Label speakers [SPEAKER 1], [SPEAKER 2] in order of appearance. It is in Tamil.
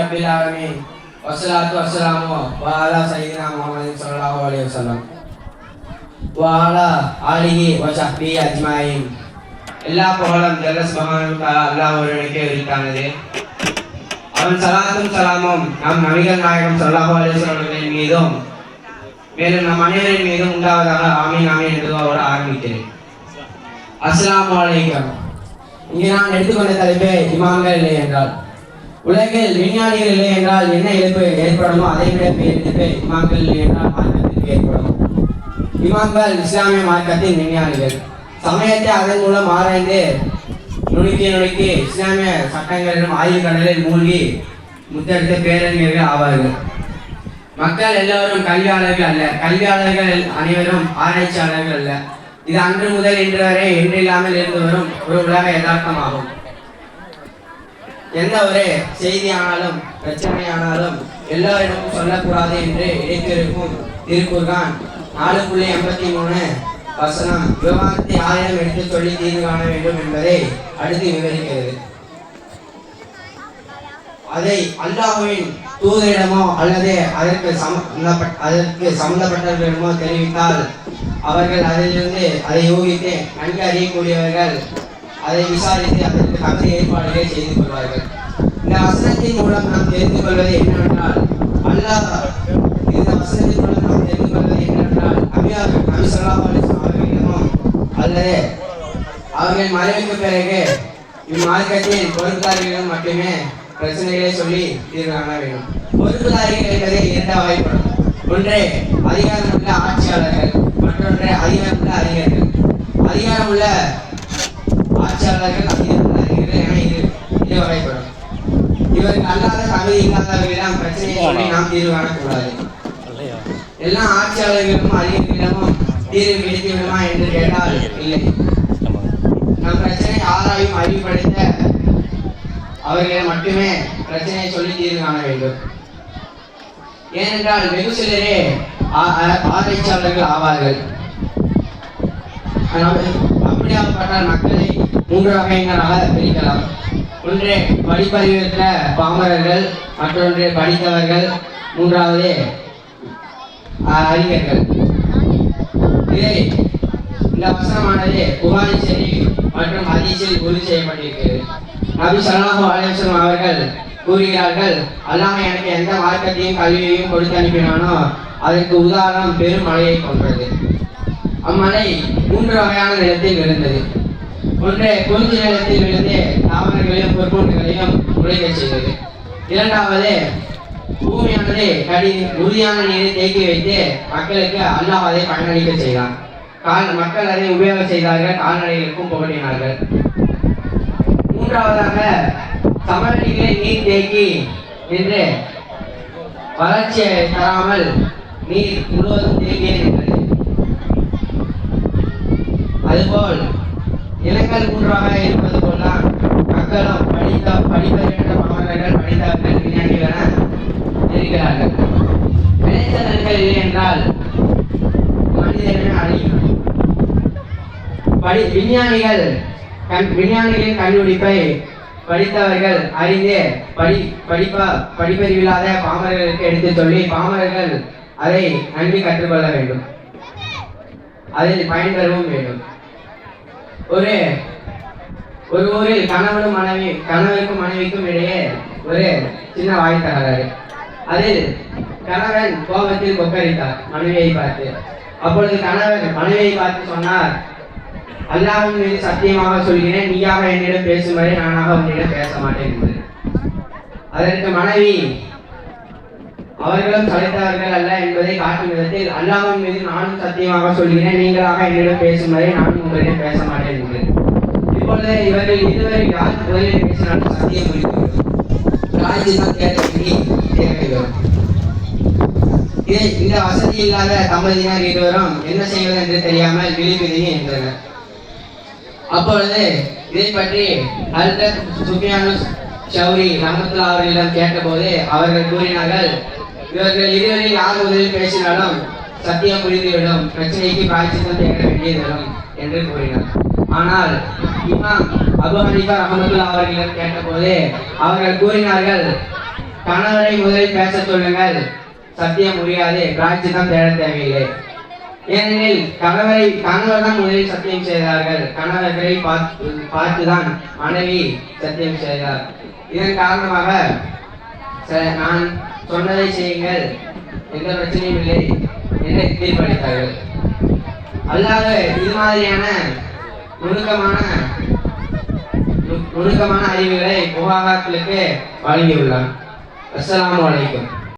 [SPEAKER 1] rabbil alamin. Wassalatu wassalamu ala sayyidina Muhammadin sallallahu alaihi wasallam wa ala alihi wa sahbihi ajma'in. எல்லா புகழும் ஜல்ல சுப்ஹானஹு வ தஆலா அல்லாஹ் ஒருவனுக்கே உரித்தானது. அவன் சலாத்தும் சலாமும் நம் நபிகள் நாயகம் ஸல்லல்லாஹு அலைஹி வஸல்லம் மீதும் மேலும் நம் அனைவரின் மீதும் உண்டாவதாக. ஆமீன் ஆமீன் என்று துஆவோடு ஆரம்பிக்கிறேன். அஸ்ஸலாமு அலைக்கும். இங்கே நான் எடுத்துக்கொண்ட தலைப்பே இமாம்கள் இல்லை என்றால், உலகில் விஞ்ஞானிகள் இல்லை என்றால் என்ன இழப்பு ஏற்படுமோ அதை விட இழப்பு இமாம்கள் இல்லை என்றால் மார்க்கத்திற்கு ஏற்படும். இமாம்கள் இஸ்லாமிய மார்க்கத்தின் விஞ்ஞானிகள். சமயத்தை அதன் மூலம் ஆராய்ந்து நுணுக்கி இஸ்லாமிய சட்டங்களிலும் ஆய்வு கடலில் மூழ்கி முத்தெடுத்த பேரறிஞர்கள் ஆவார்கள். மக்கள் எல்லோரும் கல்வியாளர்கள் அல்ல, கல்வியாளர்கள் அனைவரும் ஆராய்ச்சியாளர்கள் அல்ல. இது அன்று முதல் இன்று வரை என்றில்லாமல் இருந்து வரும் ஒரு உலக யதார்த்தமாகும். எந்த ஒரு செய்தியானாலும் பிரச்சனையானாலும் எல்லோரிடமும் சொல்லக்கூடாது என்று இடைத்திருக்கும் திருக்குர்ஆன் 4.83 வசனம் விவாதத்தை 1000 எடுத்து சொல்லி தீர்வு காண வேண்டும் என்பதை அடுத்து விவரிக்கிறது. அதை அல்லாஹ்வின் தூதரிடமோ அல்லது அதற்கு சம்பந்தப்பட்டவர்களிடமோ தெரிவித்தால் அவர்கள் அதிலிருந்து அதை யூகித்து நன்கு அறியக்கூடியவர்கள் அதை விசாரித்து அதற்கு தகுந்த ஏற்பாடுகளை செய்து கொள்வார்கள். இந்த வசனத்தின் மூலம் நாம் தெரிந்து கொள்வது என்னவென்றால் நபி ஸல்லல்லாஹு அலைஹி வஸல்லம் அவர்களிடமும் அல்லது அவர்கள் மறைவுக்கு பிறகு இம்மார்க்கத்தின் பொறுப்புதாரிகளிடம் மட்டுமே பிரச்சனைகளை சொல்லி தீர்வு காண வேண்டும். பொறுப்புதாரிகள் என்பது 2 வகைப்படும். ஒன்று அதிகாரமுள்ள ஆட்சியாளர்கள், மற்றொன்று அதிகாரமுள்ள அறிஞர்கள். அதிகாரமுள்ள ஆட்சியாளர்கள், அதிகாரமுள்ள அறிஞர்கள் என இது வகைப்படும். இவருக்கு அல்லாத தகுதி இல்லாதவர்களிடம் பிரச்சனையை சொல்லி நாம் தீர்வு காணக்கூடாது. எல்லா ஆட்சியாளர்களும் அறிஞர்களிடமும் தீர்வு கிடைத்து விடுமா என்று கேட்டால் இல்லை. நம் பிரச்சனை ஆராயும் அறிவுபடுத்த அவர்களை மட்டுமே பிரச்சனையை சொல்லி தீர்வு காண வேண்டும். ஏனென்றால் வெகு சிலரே ஆராய்ச்சியாளர்கள் ஆவார்கள். அப்படியாப்பட்டால் மக்களை 3 வகையினராக பிரிக்கலாம். ஒன்று படிப்பறிவுற்ற பாமரர்கள், மற்றொன்று படித்தவர்கள், மூன்றாவது அறிஞர்கள். இந்த வசனமானது புகாரி ஷரீஃப் மற்றும் ஹதீஸில் உறுதி செய்யப்பட்டிருக்கிறது. நபி ஸல்லல்லாஹு அலைஹி வஸல்லம் அவர்கள் கூறுகிறார்கள், அல்லாஹ் எனக்கு எந்த மார்க்கத்தையும் கல்வியையும் கொடுத்து அனுப்பினானோ அதற்கு உதாரணம் பெரும் மழையை போன்றது. அம்மழை 3 வகையான நிலத்தில் விழுந்தது. ஒன்று குறிஞ்சி நிலத்தில் விழுந்து தாவரங்களையும் பொற்பூண்டுகளையும் முளைக்க செய்தது. இரண்டாவது பூமியானது உறுதியான நீரை தேக்கி வைத்து மக்களுக்கு அல்லாஹ் அதை பயனளிக்க செய்தான். மக்கள் அதை உபயோகம் செய்தார்கள், கால்நடைகளுக்கும் புகட்டினார்கள். மூன்றாவதாக சமவெளிகளை நீர் தேக்கி நின்று வறட்சியை தராமல் நீர் முழுவதும் தேங்கியே நின்றது. அதுபோல் நிலங்கள் 3ஆக இருப்பது போல்தான் மக்களும் படிப்பறிவற்ற பாமரர்கள், படித்தவர்கள், விஞ்ஞானிகள் என இருக்கிறார்கள். விளைச்ச நெல்கள் இல்லை என்றால் மனிதனே அழியும். விஞ்ஞானிகளின் கண்டுபிடிப்பை படித்தவர்கள் அறிந்து படிப்பறிவில்லாத பாமரர்களுக்கு எடுத்து சொல்லி பாமரர்கள் அதை நன்கு கற்றுக்கொள்ள வேண்டும், அதில் பயன்பெறவும் வேண்டும். ஒரு ஊரில் கணவருக்கும் மனைவிக்கும் இடையே ஒரு சின்ன வாய் தகராறு. அதில் கணவன் கோபத்தில் கொக்கரித்தார் மனைவியை பார்த்து. அப்பொழுது கணவன் மனைவியை பார்த்து சொன்னார், அல்லாஹ்வின் மீது சத்தியமாக சொல்கிறேன், நீயாக என்னிடம் பேசும் வரை நானாக உன்னிடம் பேச மாட்டேன் என்று. அதற்கு மனைவி, அவர்களும் சளைத்தவர்கள் அல்ல என்பதை காட்டும் விதத்தில், அல்லாஹ்வின் மீது நானும் சத்தியமாக சொல்கிறேன், நீங்களாக என்னிடம் பேசும் வரை நானும் உங்களிடம் பேச மாட்டேன் என்று. இப்பொழுது இவர்கள் இதுவரை யார் முதலில் பேசினாலும் சத்தியம் முடித்துவிடும். இந்த வசதி இல்லாத தம்பதியினர் இருவரும் என்ன செய்வது என்று தெரியாமல் விழிபிதுங்கி என்றனர். அப்பொழுது இதை பற்றி ஹஜ்ரத் சுஃபியான் ஸௌரி ரஹ்மத்துல்லாஹி அவர்களிடம் கேட்டபோது அவர்கள் கூறினார்கள், இவர்கள் இருவரில் யார் முதலில் பேசினாலும் சத்தியம் புரிந்துவிடும், பிரச்சனைக்கு பிராயச்சித்தம் தேட வேண்டியது என்று கூறினார். ஆனால் இமாம் அபூ ஹனீஃபா ரஹ்மத்துல்லாஹி அவர்களிடம் கேட்டபோது அவர்கள் கூறினார்கள், கணவரை முதலில் பேச சொல்லுங்கள், சத்தியம் முடியாது, பிராய்ச்சித்தம் தேட தேவையில்லை. ஏனெனில் கணவர் தான் முதலில் சத்தியம் செய்தார்கள். கணவர்களை பார்த்துதான் மனைவி சத்தியம் செய்தார். இதன் காரணமாக நான் சொன்னதை செய்யுங்கள், எந்த பிரச்சனையும் இல்லை என்று தீர்ப்பளித்தார்கள். அல்லாத இது மாதிரியான நுணுக்கமான அறிவுகளை முகாக்களுக்கு வழங்கியுள்ளார். அஸ்ஸலாமு அலைக்கும்.